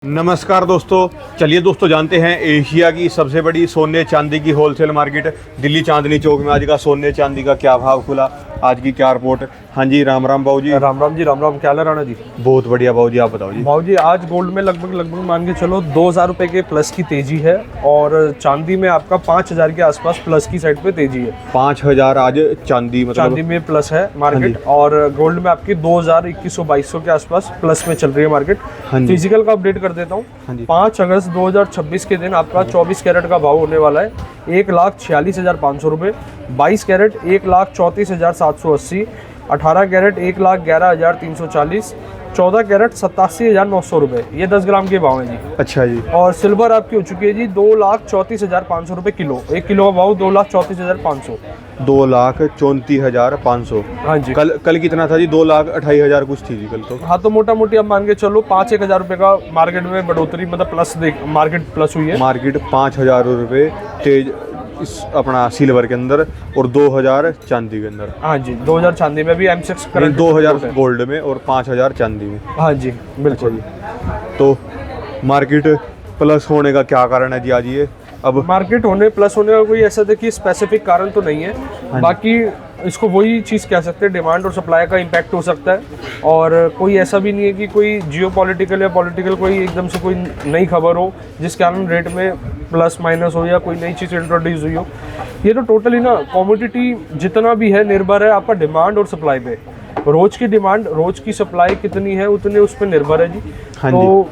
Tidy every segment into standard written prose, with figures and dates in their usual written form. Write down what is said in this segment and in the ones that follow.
नमस्कार दोस्तों, चलिए दोस्तों जानते हैं एशिया की सबसे बड़ी सोने चांदी की होलसेल मार्केट दिल्ली चांदनी चौक में आज का सोने चांदी का क्या भाव खुला, आज की क्या रिपोर्ट। हाँ जी, राम राम बाबू जी। राम राम जी, राम राम। क्या हाल है राणा जी? बहुत बढ़िया बाबू जी, आप बताओ जी। भाव जी आज गोल्ड में लगभग मान के चलो 2000 रुपए के प्लस की तेजी है और चांदी में आपका 5000 के आसपास प्लस की साइड पे तेजी है। 5000 आज चांदी चांदी में प्लस है मार्केट और गोल्ड में आपकी 2000-2100-2200 के आसपास प्लस में चल रही है मार्केट। फिजिकल का अपडेट कर देता हूँ। 5 अगस्त 2026 के दिन आपका 24 कैरेट का भाव होने वाला है 1,46,500 रुपये, 22 कैरेट 1,34,780, 18 कैरेट 1,11,340, 14 कैरेट 87,900 रुपये। ये 10 ग्राम के भाव हैं जी। अच्छा जी। और सिल्वर आपकी हो चुकी है जी 2,34,500 रुपये किलो। 1 किलो का भाव 2,34,500। 2,34,500। हाँ जी। कल कितना था जी? 2,28,000 कुछ थी जी कल तो। हाँ तो मोटा मोटी अब मान के चलो 5-1 हज़ार रुपये का मार्केट में बढ़ोतरी, मतलब प्लस मार्केट प्लस हुई है। मार्केट 5,000 रुपये तेज इस अपना सिल्वर के अंदर और 2,000 चांदी के अंदर। हाँ जी, 2000 चांदी में भी M6 करंट 2,000 गोल्ड में और 5,000 चांदी में। हाँ जी बिल्कुल जी। तो मार्केट प्लस होने का क्या कारण है जी आज ये? अब मार्केट प्लस होने का कोई ऐसा देखिए स्पेसिफिक कारण तो नहीं है। बाकी इसको वही चीज़ कह सकते हैं, डिमांड और सप्लाई का इम्पैक्ट हो सकता है। और कोई ऐसा भी नहीं है कि कोई जियोपॉलिटिकल या पॉलिटिकल कोई एकदम से कोई नई खबर हो जिस कारण रेट में प्लस माइनस हो या कोई नई चीज़ इंट्रोड्यूस हुई हो। ये तो टोटली ना कमोडिटी जितना भी है निर्भर है आपका डिमांड और सप्लाई पे। रोज की डिमांड रोज की सप्लाई कितनी है उतने उस पर निर्भर है जी। हाँ तो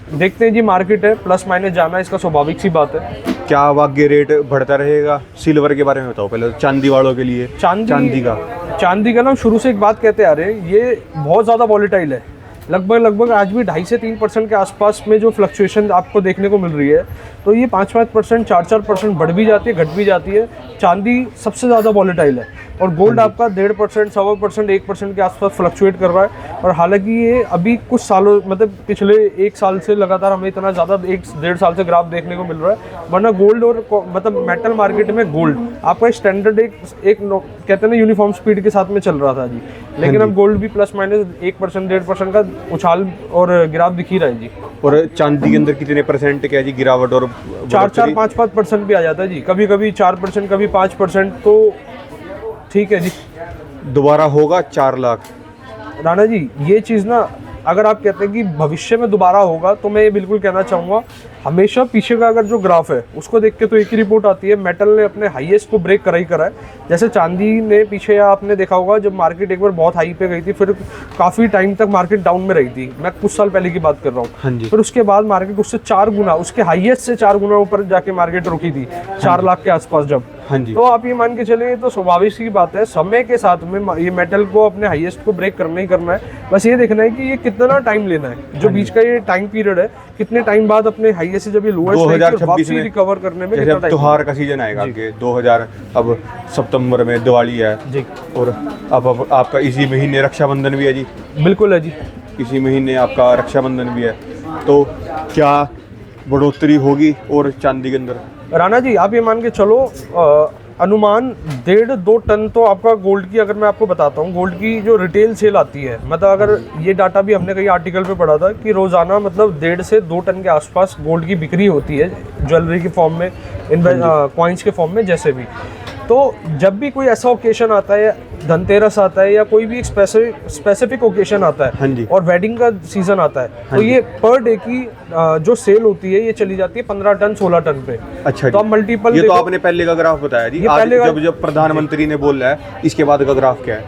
देखते हैं जी, मार्केट है प्लस माइनस जाना इसका स्वाभाविक सी बात है। क्या वाकई रेट बढ़ता रहेगा? सिल्वर के बारे में बताओ पहले, चांदी वालों के लिए। चांदी का ना शुरू से एक बात कहते आ रहे हैं, ये बहुत ज़्यादा वॉलेटाइल है। लगभग आज भी 2.5 से 3% के आसपास में जो फ्लक्चुएशन आपको देखने को मिल रही है, तो ये 5-5%, 4-4% बढ़ भी जाती है, घट भी जाती है। चांदी सबसे ज़्यादा वॉलेटाइल है और गोल्ड आपका 1.5%, 1.25%, 1% के आसपास फ्लक्चुएट कर रहा है। और हालांकि ये अभी कुछ सालों, मतलब पिछले 1 साल से लगातार हमें इतना ज़्यादा 1-1.5 साल से ग्राफ देखने को मिल रहा है। वरना गोल्ड और मतलब मेटल मार्केट में गोल्ड आपका स्टैंडर्ड एक कहते हैं ना यूनिफॉर्म स्पीड के साथ में चल रहा था जी। लेकिन अब गोल्ड भी प्लस माइनस 1%, 1.5% का उछाल और गिराव दिख ही रहा है जी। और चांदी के अंदर कितने परसेंट क्या जी गिरावट? और 4-5% भी आ जाता है जी, कभी कभी 4%, कभी 5%। तो ठीक है जी। दोबारा होगा 4 लाख राणा जी, ये चीज़ ना अगर आप कहते हैं कि भविष्य में दोबारा होगा तो मैं ये बिल्कुल कहना चाहूँगा, हमेशा पीछे का अगर जो ग्राफ है उसको देख के तो एक ही रिपोर्ट आती है, मेटल ने अपने हाईएस्ट को ब्रेक करा ही करा है। जैसे चांदी ने पीछे आपने देखा होगा जब मार्केट एक बार बहुत हाई पे गई थी, फिर काफ़ी टाइम तक मार्केट डाउन में रही थी। मैं कुछ साल पहले की बात कर रहा हूँ। हाँ जी। फिर उसके बाद मार्केट उससे 4 गुना, उसके हाईएस्ट से 4 गुना ऊपर जाके मार्केट रुकी थी 4 लाख के आसपास जब। हाँ जी। तो आप ये मान के चले तो स्वाभाविक सी बात है, समय के साथ में ये मेटल को अपने हाईएस्ट को ब्रेक करना ही करना है। बस ये देखना है कि ये कितना टाइम लेना है, जो बीच का ये टाइम पीरियड है, कितने टाइम बाद अपने हाईएस्ट से जब ये लोएस्ट 2026 में रिकवर करने में जैसे त्योहार का सीजन आएगा आगे 2000, अब सितंबर में दिवाली है जी। और अब आपका इसी महीने रक्षाबंधन भी है जी। बिल्कुल है जी, इसी महीने आपका रक्षाबंधन भी है। तो क्या बढ़ोतरी होगी और चांदी के अंदर? राणा जी आप ये मान के चलो अनुमान 1.5-2 टन तो आपका गोल्ड की, अगर मैं आपको बताता हूँ गोल्ड की जो रिटेल सेल आती है, मतलब अगर ये डाटा भी हमने कई आर्टिकल पे पढ़ा था कि रोज़ाना मतलब 1.5 से 2 टन के आसपास गोल्ड की बिक्री होती है, ज्वेलरी के फॉर्म में, कॉइन्स के फॉर्म में, जैसे भी। तो जब भी कोई ऐसा ओकेशन आता है, धनतेरस आता है या कोई भी स्पेसिफिक ओकेशन आता है, हाँ जी, और वेडिंग का सीजन आता है, तो ये पर डे की जो सेल होती है ये चली जाती है 15 टन 16 टन पे। अच्छा तो आप मल्टीपल, ये तो आपने पहले का ग्राफ बताया जी। आज जब प्रधानमंत्री ने बोला है, इसके बाद का ग्राफ क्या है?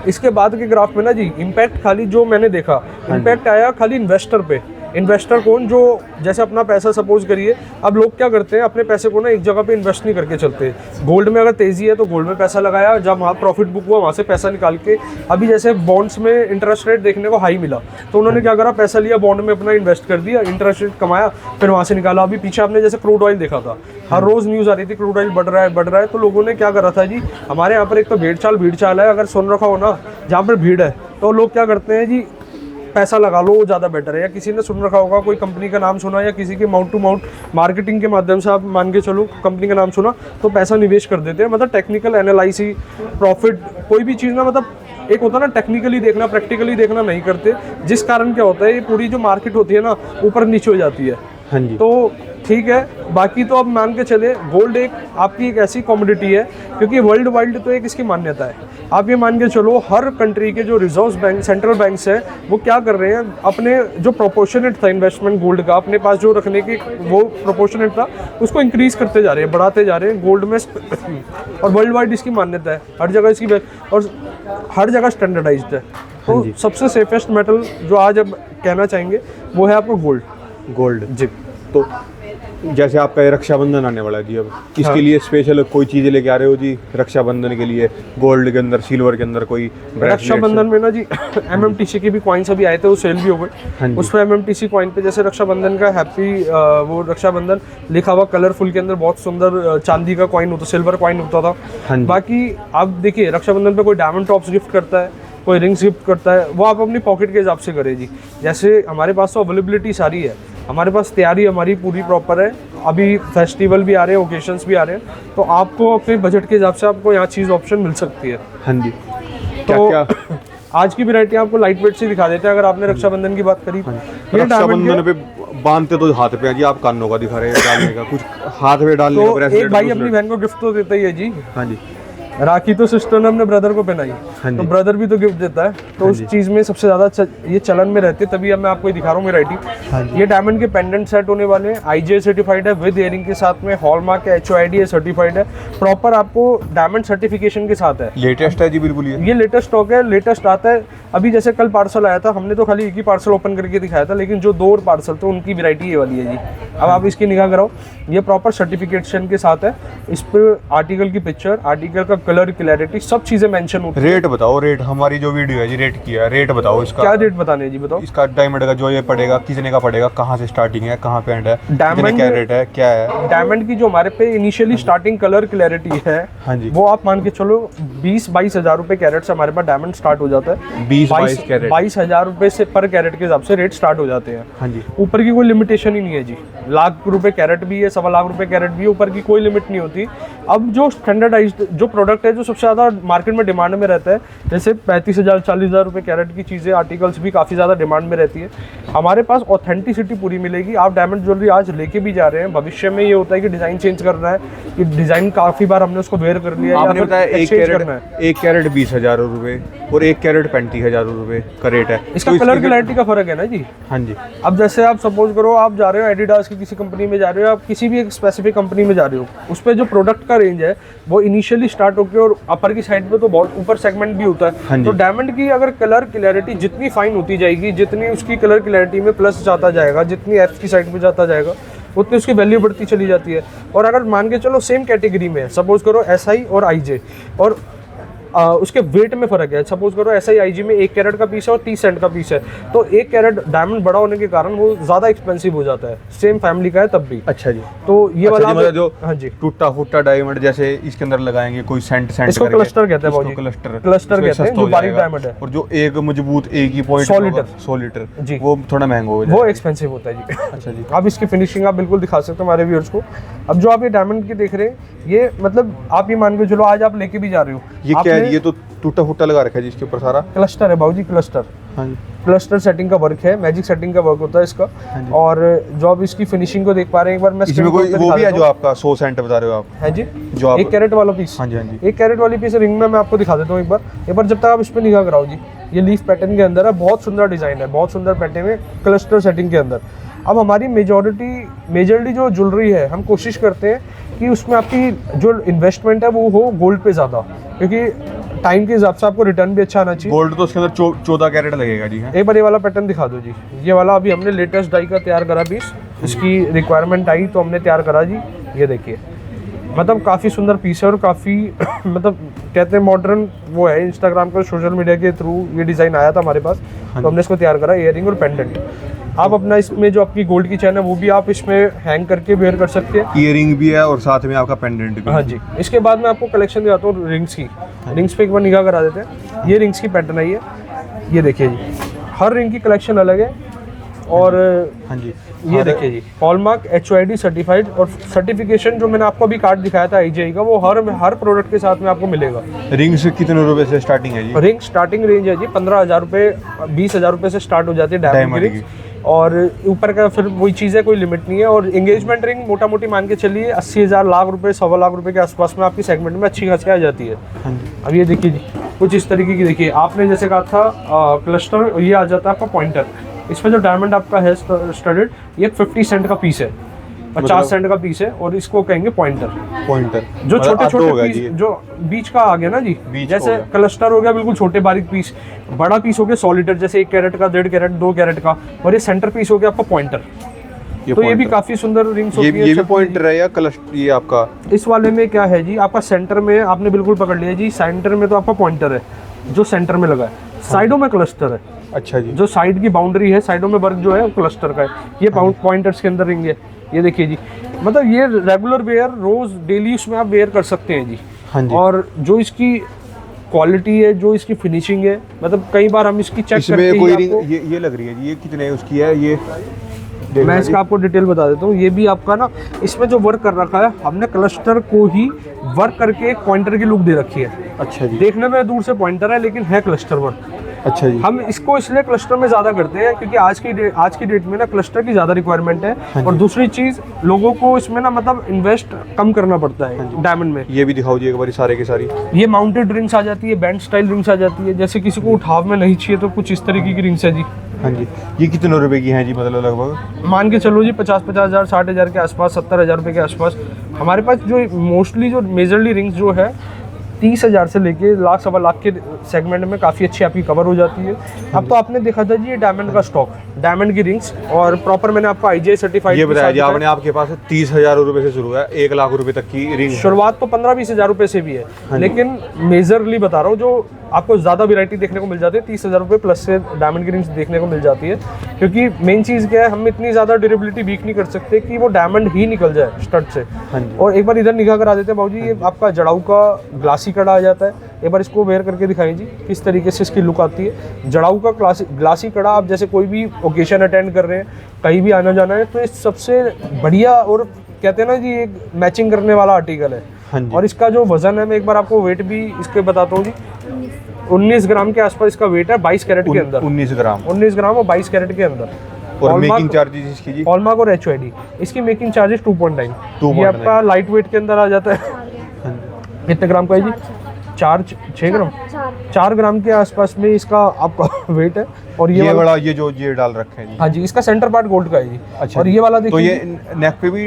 इसके बाद के ग्राफ में ना जी इम्पैक्ट खाली जो मैंने देखा, इम्पैक्ट आया खाली इन्वेस्टर पे। इन्वेस्टर कौन? जो जैसे अपना पैसा सपोज करिए, अब लोग क्या करते हैं अपने पैसे को ना एक जगह पे इन्वेस्ट नहीं करके चलते। गोल्ड में अगर तेजी है तो गोल्ड में पैसा लगाया, जब वहाँ प्रॉफिट बुक हुआ वहाँ से पैसा निकाल के, अभी जैसे बॉन्ड्स में इंटरेस्ट रेट देखने को हाई मिला तो उन्होंने क्या करा, पैसा लिया बॉन्ड में अपना इन्वेस्ट कर दिया, इंटरेस्ट रेट कमाया, फिर वहाँ से निकाला। अभी पीछे आपने जैसे क्रूड ऑयल देखा था, हर रोज़ न्यूज़ आ रही थी क्रूड ऑयल बढ़ रहा है, तो लोगों ने क्या करा था जी, हमारे यहाँ पर एक तो भीड़ चाल है, अगर सुन रखा हो ना जहाँ पर भीड़ है तो लोग क्या करते हैं जी, पैसा लगा लो वो ज़्यादा बेटर है। या किसी ने सुन रखा होगा, कोई कंपनी का नाम सुना या किसी के माउंट टू माउंट मार्केटिंग के माध्यम से आप मान के चलो कंपनी का नाम सुना तो पैसा निवेश कर देते हैं। मतलब टेक्निकल एनालिसिस, प्रॉफिट, कोई भी चीज़ ना मतलब एक होता है ना टेक्निकली देखना, प्रैक्टिकली देखना नहीं करते, जिस कारण क्या होता है ये पूरी जो मार्केट होती है ना ऊपर नीचे हो जाती है। हाँ जी। तो ठीक है, बाकी तो अब मान के चले गोल्ड एक आपकी एक ऐसी कमोडिटी है, क्योंकि वर्ल्ड वाइड तो एक इसकी मान्यता है। आप ये मान के चलो हर कंट्री के जो रिजर्व बैंक, सेंट्रल बैंक्स है, वो क्या कर रहे हैं, अपने जो प्रोपोर्शनेट था इन्वेस्टमेंट गोल्ड का अपने पास जो रखने की वो प्रोपोर्शनेट था उसको इंक्रीज करते जा रहे हैं, बढ़ाते जा रहे हैं गोल्ड में। और वर्ल्ड वाइड इसकी मान्यता है, हर जगह इसकी, और हर जगह स्टैंडर्डाइज्ड है। तो सबसे सेफेस्ट मेटल जो आज अब कहना चाहेंगे वो है आपको गोल्ड। गोल्ड जी। तो जैसे आपका ये रक्षाबंधन आने वाला है जी, अब इसके लिए स्पेशल कोई चीज़ें लेके आ रहे हो जी रक्षाबंधन के लिए, गोल्ड के अंदर, सिल्वर के अंदर कोई रक्षाबंधन में ना जी MMTC के भी कॉइन्स अभी आए थे, वो सेल भी हो गए। उस पर MMTC कॉइन पे जैसे रक्षाबंधन का हैप्पी वो रक्षाबंधन लिखा हुआ कलरफुल के अंदर बहुत सुंदर चांदी का कॉइन होता, सिल्वर कॉइन होता था। बाकी आप देखिए रक्षाबंधन पे कोई डायमंड टॉप्स गिफ्ट करता है, कोई रिंग्स गिफ्ट करता है, वो आप अपनी पॉकेट के हिसाब से करें जी। जैसे हमारे पास तो अवेलेबिलिटी सारी है, हमारे पास तैयारी हमारी पूरी प्रॉपर है, अभी फेस्टिवल भी आ रहे हैं, ओकेशंस भी आ रहे हैं, तो आपको अपने बजट के हिसाब से आपको यहाँ चीज़ ऑप्शन मिल सकती है। हाँ जी। तो क्या आज की वैरायटी आपको लाइट वेट से दिखा देते हैं। अगर आपने रक्षाबंधन की बात करी, ये रक्षाबंधन पे बांधते तो हाथ पे जी, आप कानों का दिखा रहे हैं, डालने का कुछ हाथ में डालने का तो ब्रेसलेट, एक भाई अपनी बहन को गिफ्ट तो देता ही है जी। हाँ जी। राखी तो सिस्टर ने अपने ब्रदर को पहनाई, तो ब्रदर भी तो गिफ्ट देता है, तो उस चीज में सबसे ज्यादा ये चलन में रहती है। तभी अब मैं आपको दिखा रहा हूँ वैरायटी। ये डायमंड के पेंडेंट सेट होने वाले हैं, IGI सर्टिफाइड है, विद इयरिंग के साथ में, हॉलमार्क है, HOID सर्टिफाइड है, प्रॉपर आपको डायमंड सर्टिफिकेशन के साथ है। लेटेस्ट है जी बिल्कुल, ये लेटेस्ट स्टॉक है, लेटेस्ट आता है। अभी जैसे कल पार्सल आया था, हमने तो खाली एक ही पार्सल ओपन करके दिखाया था, लेकिन जो 2 और पार्सल थे उनकी वैरायटी ये वाली है जी। अब आप इसकी निगाह कराओ, ये प्रॉपर सर्टिफिकेशन के साथ है, इस पर आर्टिकल की पिक्चर, आर्टिकल का कलर, क्लैरिटी, सब चीजें मेंशन होती है। रेट बताओ, रेट हमारी जो वीडियो है जी रेट किया है, रेट बताओ इसका। क्या रेट बताने हैं जी, बताओ। इसका डायमंड का जो ये पड़ेगा कितने का पड़ेगा, कहाँ से स्टार्टिंग है, कहाँ पे एंड है, कितने कैरेट है, क्या है। डायमंड की जो हमारे पे इनिशियली स्टार्टिंग कलर क्लैरिटी है, हाँ जी, वो आप मान के चलो 20-22 हज़ार रुपए कैरेट से हमारे पास डायमंड स्टार्ट हो जाता है। 20-22 कैरेट, 22 हज़ार रुपए से पर कैरेट के हिसाब से रेट स्टार्ट हो जाते हैं। हाँ जी। ऊपर की कोई लिमिटेशन ही नहीं है जी, लाख रुपए कैरेट भी है, 1.25 लाख रुपए कैरेट भी है, ऊपर की कोई लिमिट नहीं होती। अब जो स्टैंडर्डाइज्ड जो प्रोडक्ट है, जो सबसे ज़्यादा मार्केट में डिमांड में रहता है, जैसे 35,000 40,000 रुपए कैरेट की चीज़ें, आर्टिकल्स भी काफ़ी ज़्यादा डिमांड में रहती है। हमारे पास ऑथेंटिसिटी पूरी मिलेगी। आप डायमंड ज्वेलरी आज लेके भी जा रहे हैं, भविष्य में ये होता है कि डिज़ाइन चेंज करना है, कि डिज़ाइन काफ़ी बार हमने उसको वेयर कर लिया, आपने बताया 1 कैरेट 20,000 रुपए और 1 कैरेट 35,000 रुपए का रेट है। इसका तो कलर क्लैरिटी का फर्क है ना जी। हाँ जी। अब जैसे आप सपोज करो आप जा रहे हो एडिडास की किसी कंपनी में जा रहे हो, आप किसी भी एक स्पेसिफिक कंपनी में जा रहे हो, उस पर जो प्रोडक्ट का रेंज है वो इनिशियली स्टार्ट होकर और अपर की साइड पे तो बहुत ऊपर सेगमेंट भी होता है। हाँ तो डायमंड की अगर कलर क्लैरिटी जितनी फाइन होती जाएगी, जितनी उसकी कलर क्लैरिटी में प्लस जाता जाएगा, जितनी एफ की साइड पे जाता जाएगा, उतनी उसकी वैल्यू बढ़ती चली जाती है। और अगर मान के चलो सेम कैटेगरी में सपोज करो SI और IJ, और उसके वेट में फर्क है, सपोज करो SI IG में 1 कैरेट का पीस है और 30 सेंट का पीस है, तो 1 कैरेट डायमंड बड़ा होने के कारण वो ज्यादा एक्सपेंसिव हो जाता है, सेम फैमिली का है तब भी। अच्छा जी। तो ये वाला मतलब जो हाँ जी टूटा फूटा डायमंड जैसे इसके अंदर लगाएंगे कोई सेंट इसको क्लस्टर कहते हैं भाजी, क्लस्टर कहते हैं, जो बारीक डायमंड है। और जो एक मजबूत एक ही पॉइंट 100 लीटर जी, वो थोड़ा महंगा हो जाएगा, वो एक्सपेंसिव होता है जी। अच्छा जी। आप इसकी फिनिशिंग आप बिल्कुल दिखा सकते हो हमारे व्यूअर्स को। अब जो आप ये डायमंड की देख रहे हैं, ये मतलब आप ये मान के चलो आज आप लेके भी जा रहे हो, ये क्या है, ये तो टूटा फूटा लगा रखा है जी इसके ऊपर सारा। क्लस्टर है बाबूजी, क्लस्टर। हाँ जी। क्लस्टर सेटिंग का वर्क है, मैजिक सेटिंग का वर्क होता है इसका। और जो आप इसकी फिनिशिंग को देख पा रहे हैं, एक बार मैं इसमें कोई वो भी है जो आपका 100 सेंट बता रहे हो आप? है जी, जो आप 1 कैरेट वाला पीस। हाँ जी, हाँ जी। 1 कैरेट वाली पीस रिंग में मैं आपको दिखा देता हूँ एक बार जब तक आप इस पर निगाह कराओ जी। ये लीफ पैटर्न के अंदर है, बहुत सुंदर डिजाइन है, बहुत सुंदर पैटर्न है क्लस्टर सेटिंग के अंदर। अब हमारी मेजरली जो ज्वेलरी है, हम कोशिश करते हैं कि उसमें आपकी जो इन्वेस्टमेंट है वो हो गोल्ड पे ज़्यादा, क्योंकि टाइम के हिसाब से आपको रिटर्न भी अच्छा आना चाहिए। गोल्ड तो उसके अंदर 14 कैरेट लगेगा जी। एक बार ये वाला पैटर्न दिखा दो जी। ये वाला अभी हमने लेटेस्ट डाई का तैयार करा पीस, इसकी रिक्वायरमेंट आई तो हमने तैयार करा जी। ये देखिए, मतलब काफ़ी सुंदर पीस है और काफ़ी मतलब कहते हैं मॉडर्न वो है। इंस्टाग्राम पर सोशल मीडिया के थ्रू ये डिज़ाइन आया था हमारे पास, तो हमने इसको तैयार करा, ईयरिंग और पेंडेंट। आप अपना इसमें जो आपकी गोल्ड की चैन है वो भी आप इसमें हैंग करके वेयर कर सकते हैं। ईयरिंग भी है और साथ में आपका पेंडेंट भी। हाँ जी। इसके बाद मैं आपको कलेक्शन दिखाता हूँ रिंग्स की। रिंग्स पे एक बार निगाह करा देते हैं। ये रिंग्स की पैटर्न है, ये देखिए जी, हर रिंग की कलेक्शन अलग है। और हाँ जी, ये देखिए जी हॉलमार्क HOID सर्टिफाइड, और सर्टिफिकेशन जो मैंने आपको अभी कार्ड दिखाया था IGI का, वो हर प्रोडक्ट के साथ में आपको मिलेगा। रिंग्स कितने रुपए से स्टार्टिंग है जी? रिंग स्टार्टिंग रेंज है जी 15,000 रुपये, 20,000 रुपये से स्टार्ट हो जाती है डायमंड की डायमंड रिंग, और ऊपर का फिर वही चीज़ है, कोई लिमिट नहीं है। और एंगेजमेंट रिंग मोटा मोटी मान के चलिए 80,000 लाख रुपए, 1.25 लाख रुपए के आसपास में आपकी सेगमेंट में अच्छी खासी आ जाती है। हाँ जी, अब ये देखिए जी कुछ इस तरीके की, देखिए आपने जैसे कहा था क्लस्टर, ये आ जाता है आपका पॉइंटर। इसमें जो डायमंड आपका है स्टडेड, ये 50 सेंट का पीस है, 50 सेंट का पीस है, और इसको कहेंगे पॉइंटर। पॉइंटर जो छोटे छोटे पीस, जो बीच का आ गया ना जी, बीच जैसे हो गया। क्लस्टर हो गया बिल्कुल छोटे बारीक पीस, बड़ा पीस हो गया सॉलिटर जैसे 1 कैरेट का, 1.5 कैरेट, 2 कैरेट का, और ये सेंटर पीस हो गया आपका पॉइंटर। तो ये भी काफी सुंदर रिंग्स होती है। ये भी पॉइंटर है या क्लस्टर? ये आपका इस वाले में क्या है जी, आपका सेंटर में आपने बिल्कुल पकड़ लिया जी, सेंटर में तो आपका पॉइंटर है जो सेंटर में लगा है, साइडों में क्लस्टर है। अच्छा जी, जो साइड की बाउंड्री है, साइडों में वर्क जो है वो क्लस्टर का है। ये पॉइंटर्स के अंदर रिंग है, ये देखिए जी, मतलब ये रेगुलर वेयर, रोज डेली उसमें आप वेयर कर सकते हैं जी। हाँ जी। और जो इसकी क्वालिटी है, जो इसकी फिनिशिंग है, मतलब कई बार हम इसकी चेक करके इसमें कोई ही रिंग आपको, ये लग रही है जी, ये कितने उसकी है ये? मैं इसका आपको डिटेल बता देता हूँ। ये भी आपका ना, इसमें जो वर्क कर रखा है हमने क्लस्टर को ही वर्क करके एक पॉइंटर की लुक दे रखी है। अच्छा जी, देखने में दूर से पॉइंटर है लेकिन है क्लस्टर वर्क। अच्छा जी, हम इसको इसलिए क्लस्टर में ज़्यादा करते हैं क्योंकि आज की डेट में ना क्लस्टर की ज़्यादा रिक्वायरमेंट है। और दूसरी चीज़, लोगों को इसमें ना मतलब इन्वेस्ट कम करना पड़ता है डायमंड में। ये भी दिखाओ जी एक बार सारे के सारी। ये माउंटेड रिंग्स आ जाती है, बैंड स्टाइल रिंग्स आ जाती है, जैसे किसी को उठाव में नहीं चाहिए तो कुछ इस तरीके की रिंग्स है जी। हाँ जी, ये कितने रुपए की हैं जी, मतलब लगभग? मान के चलो जी 50,000 60,000 के आसपास, 70,000 रुपये के आसपास। हमारे पास जो मोस्टली जो मेजरली रिंग्स जो है 30,000 से लेके लाख, 1.25 लाख के सेगमेंट में काफ़ी अच्छी आपकी कवर हो जाती है। अब तो आपने देखा था जी ये डायमंड का स्टॉक, डायमंड की रिंग्स, और प्रॉपर मैंने आपको IGI सर्टिफाइड ये बताया जी आपने, आपके पास 30,000 रुपए से शुरू है, 1 लाख रुपए तक की रिंग है। शुरुआत तो 15-20 हज़ार रुपये से भी है, लेकिन मेजरली बता रहा हूँ जो आपको ज़्यादा वैरायटी देखने को मिल जाती है, 30,000 रुपये प्लस से डायमंड की रिंग्स देखने को मिल जाती है। क्योंकि मेन चीज़ क्या है, हम इतनी ज़्यादा ड्यूरेबिलिटी वीक नहीं कर सकते कि वो डायमंड ही निकल जाए स्टड से। हाँ जी, और एक बार इधर निगाह करा देते हैं बाबूजी, ये आपका जड़ाऊ का ग्लासी कड़ा आ जाता है। एक बार इसको वेयर करके दिखाएं जी किस तरीके से इसकी लुक आती है। जड़ाऊ का ग्लासी कड़ा, आप जैसे कोई भी ओकेशन अटेंड कर रहे हैं, कहीं भी आना जाना है, तो ये सबसे बढ़िया और कहते हैं ना जी एक मैचिंग करने वाला आर्टिकल है। हाँ जी, और इसका जो वजन है, मैं एक बार आपको वेट भी इसके बताता हूँ जी, 19 ग्राम के आसपास इसका वेट है, 22 कैरेट के अंदर। 19 ग्राम 19 ग्राम और 22 कैरेट के अंदर। और मेकिंग चार्जेस इसकी जी? हॉलमार्क और HOID, इसकी मेकिंग चार्जेस 2.9। ये आपका लाइट वेट के अंदर आ जाता है। हाँ जी, कितने ग्राम का है जी? 6 ग्राम, 4 ग्राम के आसपास में इसका आपका वेट है। और ये बड़ा ये जो ये डाल रखे हैं जी? हाँ जी, इसका सेंटर पार्ट गोल्ड का है जी। अच्छा, और ये वाला देखिए, तो ये नेक पे भी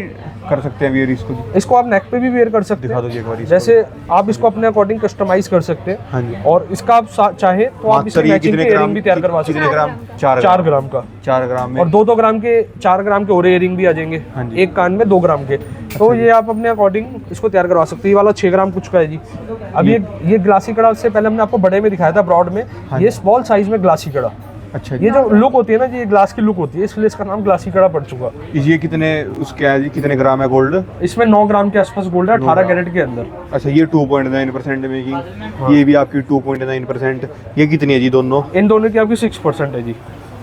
कर सकते हैं वेयर इसको जी? इसको आप नेक पे भी वेयर कर सकते दिखा दो हैं, जी एक बार इसको। जैसे आप इसको अपने अकॉर्डिंग कस्टमाइज कर सकते हैं। हाँ जी, और इसका आप चाहे तो आप इसमें मैचिंग के इयरिंग भी तैयार करवा सकते कितने हैं। ग्राम? 4 ग्राम का, 4 ग्राम में। और 2-2 ग्राम के, 4 ग्राम के और इयरिंग भी आ जाएंगे। हाँ जी, एक कान में 2 ग्राम के। तो ये आप अपने अकॉर्डिंग इसको तैयार करवा सकते हैं। ये वाला 6 ग्राम कुछ का है जी। अब ये ग्लासी कड़ा से पहले हमने आपको बड़े में दिखाया था, ब्रॉड में। ये स्मॉल साइज में ग्लासी कड़ा, अच्छा जी, ये जो लुक होती है ना जी, ये ग्लास की लुक होती है, इसलिए इसका नाम ग्लासी कड़ा पड़ चुका। ये कितने उसके है जी, कितने ग्राम है गोल्ड? इसमें 9 ग्राम के आसपास गोल्ड है, 18 कैरेट के अंदर। अच्छा, ये 2.9% मेकिंग, ये भी आपकी 2.9%। ये कितनी है जी दोनों? इन दोनों की आपकी 6% है जी।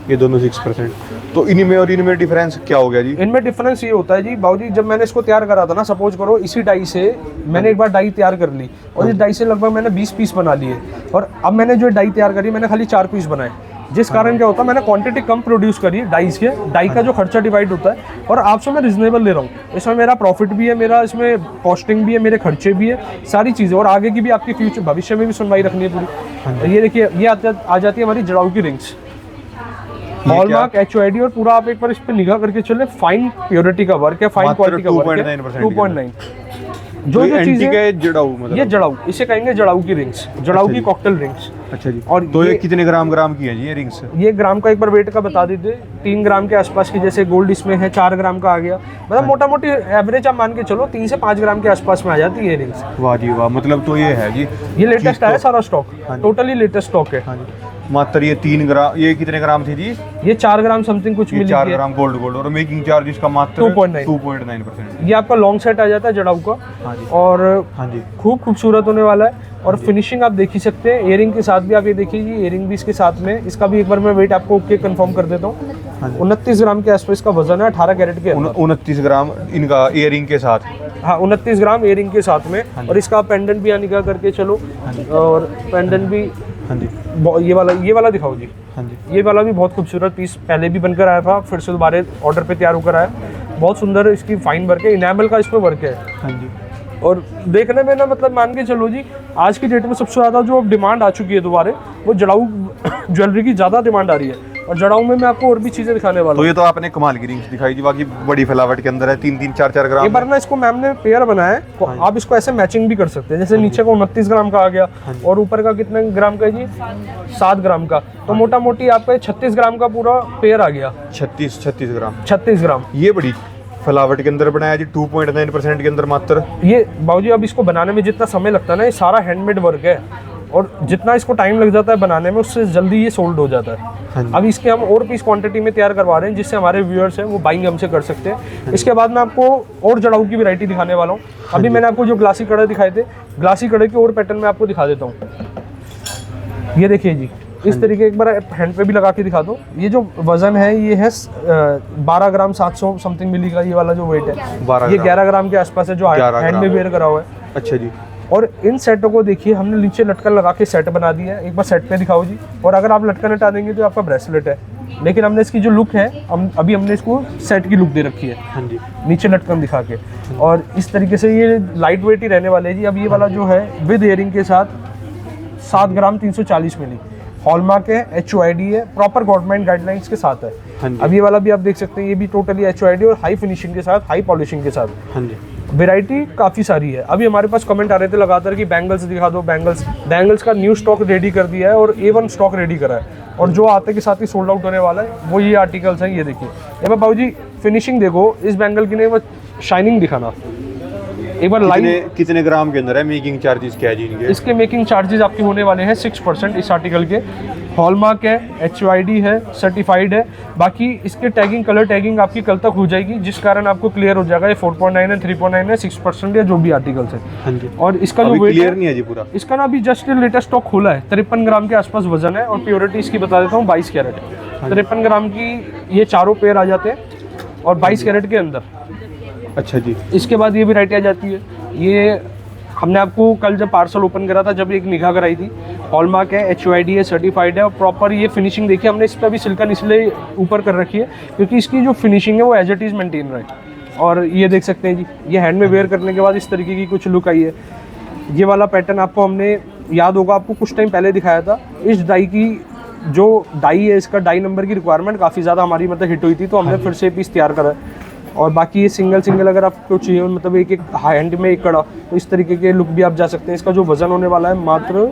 ये दोनों 6%। तो इनमें और इनमें डिफरेंस क्या हो गया जी? इनमें डिफरेंस ये होता है जी बाबूजी, जब मैंने इसको तैयार करा था ना, सपोज करो इसी डाई से मैंने एक बार डाई तैयार कर ली, और इस डाई से लगभग मैंने 20 पीस बना लिए, और अब मैंने जो डाई तैयार करी मैंने खाली 4 पीस बनाए। जिस कारण क्या होता है, मैंने क्वांटिटी कम प्रोड्यूस करी डाइस के, डाई का जो खर्चा डिवाइड होता है, और आपसे मैं रिजनेबल ले रहा हूँ। इसमें मेरा प्रॉफिट भी है, मेरा इसमें कॉस्टिंग भी है, मेरे खर्चे भी है, सारी चीज़ें, और आगे की भी आपकी फ्यूचर भविष्य में भी सुनवाई रखनी है पूरी। ये देखिए, ये आ जाती है हमारी जड़ाऊ की रिंग्स, हॉलमार्क, HOID, और पूरा आप एक बार इस पर निगाह करके चले, फाइन प्योरिटी का वर्क है, फाइन क्वालिटी का वर्क है, 2.9। जो चीजें जड़ाऊ, मतलब ये जड़ाऊ, इसे कहेंगे जड़ाऊ की रिंग्स, जड़ाऊ की कॉकटेल रिंग्स। अच्छा जी, और तो ये कितने ग्राम की है जी ये रिंग्स? ये ग्राम का एक बार वेट का बता दीजिए, 3 ग्राम के आसपास की, जैसे गोल्ड इसमें है 4 ग्राम का आ गया, मतलब मोटा मोटी एवरेज आप मान के चलो 3 से 5 ग्राम के आसपास में आ जाती है ये रिंग्स। वाह जी वाह, मतलब तो ये है जी, ये लेटेस्ट आया सारा स्टॉक, टोटली लेटेस्ट स्टॉक है। हाँ जी, मात्र ये 3 ग्राम, ये कितने ग्राम थी जी? ये 4 ग्राम समथिंग कुछ ये मिली 4 है। ग्राम गोल्ड और मेकिंग चार्ज इसका मात्र 2.9 2.9%। ये आपका लॉन्ग सेट आ जाता है जड़ाऊ का। हाँ जी। और हाँ जी। खूब खूबसूरत होने वाला है। और फिनिशिंग आप देख ही सकते हैं, इयरिंग के साथ भी आप ये देखिए जी, इयरिंग भी इसके साथ में। इसका भी एक बार मैं वेट आपको ओके कंफर्म कर देता हूँ। हाँ जी। 29 ग्राम के आसपास का वजन है, 18 कैरेट के अंदर। 29 ग्राम इनका इयरिंग के साथ। हाँ, 29 ग्राम इयरिंग के साथ में। और इसका पेंडेंट भी यहाँ निकाह करके चलो। और पेंडेंट भी हाँ जी। ये वाला दिखाओ जी। हाँ जी। ये वाला भी बहुत खूबसूरत पीस पहले भी बनकर आया था, फिर से दोबारा ऑर्डर पे तैयार होकर आया। बहुत सुंदर इसकी फाइन वर्क है, इनेमल का इस पे वर्क है। हाँ जी। और देखने में ना मतलब मान के चलो जी, आज की डेट में सबसे ज़्यादा जो डिमांड आ चुकी है दोबारा, वो जड़ाऊ ज्वेलरी की ज़्यादा डिमांड आ रही है। और जड़ाऊ में मैं आपको और भी चीज़ें दिखाने वाला तो हूँ। ये तो आपने कमाल की रिंग्स दिखाई जी, बाकी बड़ी फैलावट के अंदर है, 3-3 4-4 ग्राम। एक बार ना इसको मैम ने पेयर बनाया है, तो आप इसको ऐसे मैचिंग भी कर सकते हैं। जैसे नीचे का 29 ग्राम का आ गया और ऊपर का कितने ग्राम का है जी? 7 ग्राम का। तो मोटा मोटी आपका 36 ग्राम का पूरा पेयर आ गया। 36 ग्राम। 36 ग्राम। ये बड़ी फैलावट के अंदर बनाया जी, 2.9% के अंदर मात्र। ये बाबूजी अब इसको बनाने में जितना समय लगता है ना, ये सारा हैंडमेड वर्क है। और जितना इसको टाइम लग जाता है बनाने में, उससे जल्दी ये सोल्ड हो जाता है। अब इसके हम और पीस क्वांटिटी में तैयार करवा रहे हैं, जिससे हमारे व्यूअर्स हैं वो बाइंग हमसे कर सकते हैं। इसके बाद मैं आपको और जड़ाऊ की वैरायटी दिखाने वाला हूँ। अभी मैंने आपको जो ग्लासी कड़े दिखाए थे, ग्लासी कड़े के और पैटर्न में आपको दिखा देता हूँ। ये देखिए जी, इस तरीके एक बार हैंड पे भी लगा के दिखा दो। ये जो वजन है ये है 12 ग्राम 700 समथिंग मिली का, ये वाला जो वेट है 12 ये 11 ग्राम के आसपास है, जो हैंड में वेयर करा हुआ है। अच्छा जी। और इन सेटों को देखिए, हमने नीचे लटकन लगा के सेट बना दिया है। एक बार सेट पे दिखाओ जी। और अगर आप लटकन हटा देंगे तो आपका ब्रेसलेट है, लेकिन हमने इसकी जो लुक है, अभी हमने इसको सेट की लुक दे रखी है। हाँ जी। नीचे लटकन दिखा के। और इस तरीके से ये लाइट वेट ही रहने वाले हैं जी। अब ये वाला जो है विद इयरिंग के साथ 7 ग्राम 340 मिली, हॉलमार्क है, HOID है, प्रॉपर गवर्नमेंट गाइडलाइंस के साथ है। हाँ जी। अब ये वाला भी आप देख सकते हैं, ये भी टोटली HOID और हाई फिनिशिंग के साथ, हाई पॉलिशिंग के साथ। हाँ जी। वैरायटी काफ़ी सारी है। अभी हमारे पास कमेंट आ रहे थे लगातार कि बैंगल्स दिखा दो, बैंगल्स का न्यू स्टॉक रेडी कर दिया है और A1 स्टॉक रेडी करा है। और जो आते के साथ ही सोल्ड आउट होने वाला है वो ये आर्टिकल्स हैं। ये देखिए, ये बाबू जी फिनिशिंग देखो इस बैंगल की, नहीं वो शाइनिंग दिखाना एक बार लाइव। कितने ग्राम के अंदर है? मेकिंग चार्जेस क्या है जी इनके? इसके मेकिंग चार्जेस आपके होने वाले हैं 6% इस आर्टिकल के। हॉलमार्क है, HOID है, सर्टिफाइड है। बाकी इसके टैगिंग, कलर टैगिंग आपकी कल तक हो जाएगी, जिस कारण आपको क्लियर हो जाएगा ये 4.9 है, 3.9 है, 6% या जो भी आर्टिकल्स है। हाँ जी। और इसका जो वेट क्लियर नहीं है जी पूरा। इसका ना अभी जस्ट लेटेस्ट स्टॉक खोला है, 53 ग्राम के आसपास वजन है। और प्योरिटी इसकी बता देता हूँ 22 कैरेट। 53 ग्राम की ये चारों पेयर आ जाते हैं और 22 कैरेट के अंदर। अच्छा जी। इसके बाद ये वैरायटी आ जाती है। ये हमने आपको कल जब पार्सल ओपन करा था, जब एक निगाह कराई थी, हॉलमार्क है, HOID है, सर्टिफाइड है। और प्रॉपर ये फिनिशिंग देखिए, हमने इस पर भी सिल्कन इसलिए ऊपर कर रखी है क्योंकि इसकी जो फिनिशिंग है वो एज इट इज़ मेंटेन रहे। और ये देख सकते हैं जी, ये हैंड में वेयर करने के बाद इस तरीके की कुछ लुक आई है। ये वाला पैटर्न आपको हमने याद होगा, आपको कुछ टाइम पहले दिखाया था। इस डाई की जो डाई है, इसका डाई नंबर की रिक्वायरमेंट काफ़ी ज़्यादा हमारी मतलब हिट हुई थी, तो हमने फिर से पीस तैयार करा है। और बाकी ये सिंगल अगर आपको चाहिए, मतलब एक हैंड में एक कड़ा, तो इस तरीके के लुक भी आप जा सकते हैं। इसका जो वजन होने वाला है मात्र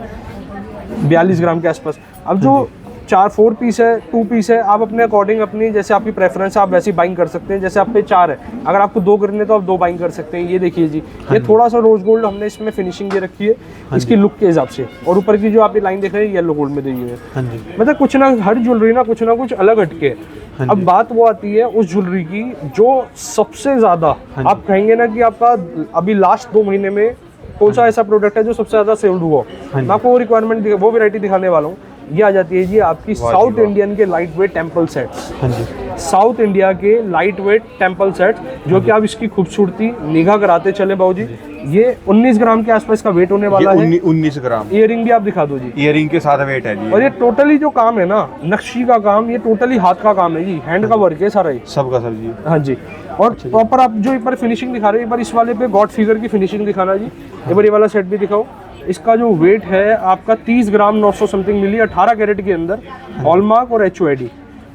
42 ग्राम के आसपास। अब जो 4 पीस है, 2 पीस है, आप अपने अकॉर्डिंग, अपनी जैसे आपकी प्रेफरेंस है, आप वैसे ही बाइंग कर सकते हैं। जैसे आप पे 4 है, अगर आपको 2 करने तो आप 2 बाइंग कर सकते हैं। ये देखिए जी, ये थोड़ा सा रोज गोल्ड हमने इसमें फिनिशिंग दे रखी है इसकी लुक के हिसाब से। और ऊपर की जो आप ये लाइन देख रहे हैं येलो गोल्ड में दी हुई है। हाँ जी। मतलब कुछ ना, हर ज्वेलरी ना कुछ अलग हटके है। अब बात वो आती है उस ज्वेलरी की जो सबसे ज़्यादा आप कहेंगे ना कि आपका अभी लास्ट 2 महीने में कौन सा ऐसा प्रोडक्ट है जो सबसे ज़्यादा सेल्ड हुआ। मैं आपको वो रिक्वायरमेंट, वो वैरायटी दिखाने वाला हूँ। ये आ जाती है जी आपकी साउथ इंडियन के लाइट वेट टेम्पल सेट्स। हाँ जी। साउथ इंडिया के लाइट वेट टेम्पल सेट्स, जो कि आप इसकी खूबसूरती निगाह कराते चले बाबूजी। ये 19 ग्राम के आसपास का वेट होने वाला है। 19 ग्राम। इयरिंग भी आप दिखा दो जी। इयरिंग के साथ वेट है जी। और ये टोटली जो काम है ना, नक्शी का काम, ये टोटली हाथ का काम है जी, हैंड का वर्क है सारा ही। सबका सब जी। हाँ जी। और प्रॉपर आप जो एक बार फिनिशिंग दिखा रहे हो, एक बार इस वाले पे गॉड फिगर की फिनिशिंग दिखाना जी। एक बार ये वाला सेट भी दिखाओ। इसका जो वेट है आपका 30 ग्राम 900 समथिंग मिली, 18 कैरेट के अंदर, हॉलमार्क और HOID।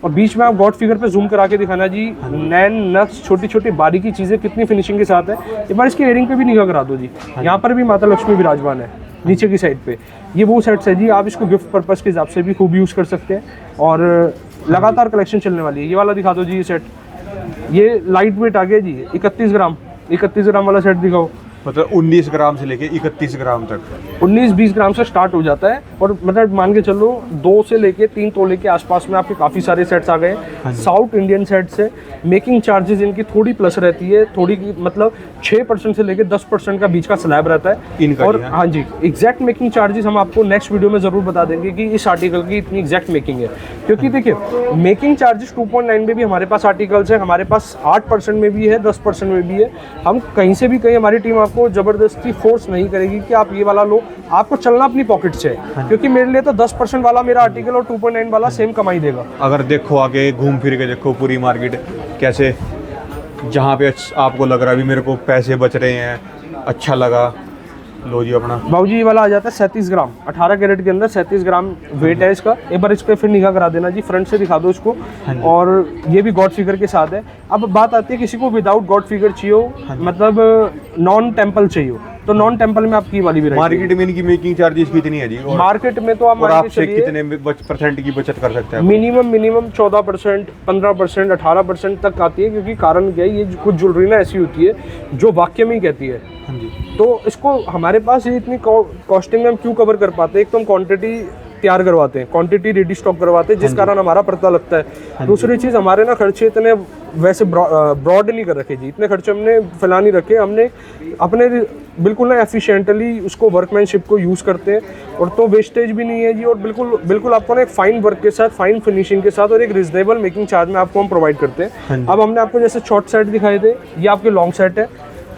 और बीच में आप गॉड फिगर पे जूम करा के दिखाना जी, नैन नक्स, छोटी छोटी बारीकी चीज़ें कितनी फिनिशिंग के साथ है। एक बार इसके इयरिंग पे भी निगाह करा दो जी। यहाँ पर भी माता लक्ष्मी विराजमान है नीचे की साइड पे। ये वो सेट्स है जी, आप इसको गिफ्ट पर्पज़ के हिसाब से भी खूब यूज़ कर सकते हैं। और लगातार कलेक्शन चलने वाली है। ये वाला दिखा दो जी, ये सेट, ये लाइट वेट आ गया जी, 31 ग्राम वाला सेट दिखाओ। मतलब 19 ग्राम से लेके 31 ग्राम तक। 19-20 ग्राम से स्टार्ट हो जाता है और मतलब मान के चलो 2 से लेके 3 तोले के आसपास में आपके काफ़ी सारे सेट्स आ गए। साउथ इंडियन सेट्स है, मेकिंग चार्जेस इनकी थोड़ी प्लस रहती है, थोड़ी की मतलब 6% से लेके 10% का बीच का स्लैब रहता है इनका और हाँ जी एग्जैक्ट मेकिंग चार्जेस हम आपको नेक्स्ट वीडियो में ज़रूर बता देंगे कि इस आर्टिकल की इतनी एग्जैक्ट मेकिंग है। क्योंकि देखिए मेकिंग चार्जेस 2.9 में भी हमारे पास आर्टिकल्स है, हमारे पास 8% में भी है, 10% में भी है। हम कहीं से भी कहीं हमारी टीम आपको ज़बरदस्ती फोर्स नहीं करेगी कि आप ये वाला लो, आपको चलना अपनी पॉकेट से है। क्योंकि मेरे लिए तो 10% वाला मेरा आर्टिकल और 2.9 वाला सेम कमाई देगा। अगर देखो आगे घूम फिर के देखो पूरी मार्केट कैसे, जहाँ पे आपको लग रहा है भी मेरे को पैसे बच रहे हैं, अच्छा लगा, लो जी अपना बाबूजी ये वाला आ जाता है 37 ग्राम, 18 कैरेट के अंदर 37 ग्राम वेट है इसका। एक बार इसको फिर निगाह करा देना जी, फ्रंट से दिखा दो इसको। और ये भी गॉड फिगर के साथ है। अब बात आती है किसी को विदाउट गॉड फिगर चाहिए हो, मतलब नॉन टेम्पल चाहिए हो, तो नॉन टेम्पल में आपकी वाली भी मार्केट में इनकी मेकिंग चार्जेस कितनी है जी? और मार्केट में तो आप आपसे कितने % की बचत कर सकते हैं? मिनिमम 14%, 15%, 18% तक आती है। क्योंकि कारण क्या है, ये कुछ ज्वेलरी ना ऐसी होती है जो वाक्य में ही कहती है। हाँ जी। तो इसको हमारे पास ये इतनी कॉस्टिंग में हम क्यों कवर कर पाते हैं? एक तो हम क्वांटिटी तैयार करवाते हैं, क्वांटिटी रेडी स्टॉक करवाते हैं, जिस कारण हमारा पता लगता है। दूसरी चीज़ हमारे ना खर्चे इतने वैसे ब्रॉड नहीं कर रखे जी, इतने खर्चे हमने फैला नहीं रखे। हमने अपने बिल्कुल ना एफिशिएंटली उसको वर्कमैनशिप को यूज़ करते हैं, और तो वेस्टेज भी नहीं है जी। और बिल्कुल आपको ना एक फाइन वर्क के साथ, फाइन फिनिशिंग के साथ और एक रिजनेबल मेकिंग चार्ज में आपको हम प्रोवाइड करते हैं। अब हमने आपको जैसे शॉर्ट सेट दिखाए थे, ये आपके लॉन्ग सेट है।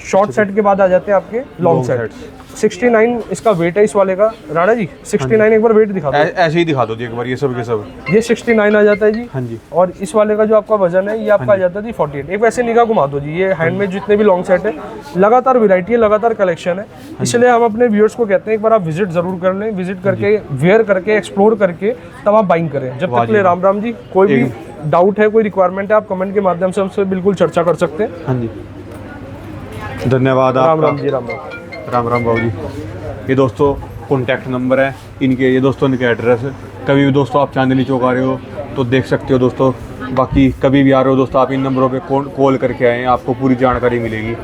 शॉर्ट सेट के बाद आ जाते हैं आपके लॉन्ग सेट। 69 इसका वेट है इस वाले का। राणा जी 69 एक बार वेट दिखा दो। ऐसे ही दिखा दो जी एक बार, ये सब के सब। ये 69 आ जाता है जी। हाँ जी। और इस वाले का जो आपका वजन है ये आपका आ जाता है जी 48। एक वैसे निगाह घुमा दो जी, ये हैंडमेड जितने भी लॉन्ग सेट है, लगातार वैरायटी है, लगातार कलेक्शन है। इसलिए हम अपने व्यूअर्स को कहते हैं एक बार आप विजिट जरूर कर लें, विजिट करके वेयर करके एक्सप्लोर करके तब आप बाइंग करें। जब तक के लिए राम राम जी। कोई भी डाउट है, कोई रिक्वायरमेंट है, आप कमेंट के माध्यम से हमसे बिल्कुल चर्चा कर सकते हैं। हाँ जी, धन्यवाद। राम राम जी, राम राम, राम राम बाबू जी। ये दोस्तों कॉन्टैक्ट नंबर है इनके, ये दोस्तों इनके एड्रेस है। कभी भी दोस्तों आप चांदनी चौक आ रहे हो तो देख सकते हो दोस्तों। बाकी कभी भी आ रहे हो दोस्तों, आप इन नंबरों पे कॉल करके आएँ, आपको पूरी जानकारी मिलेगी।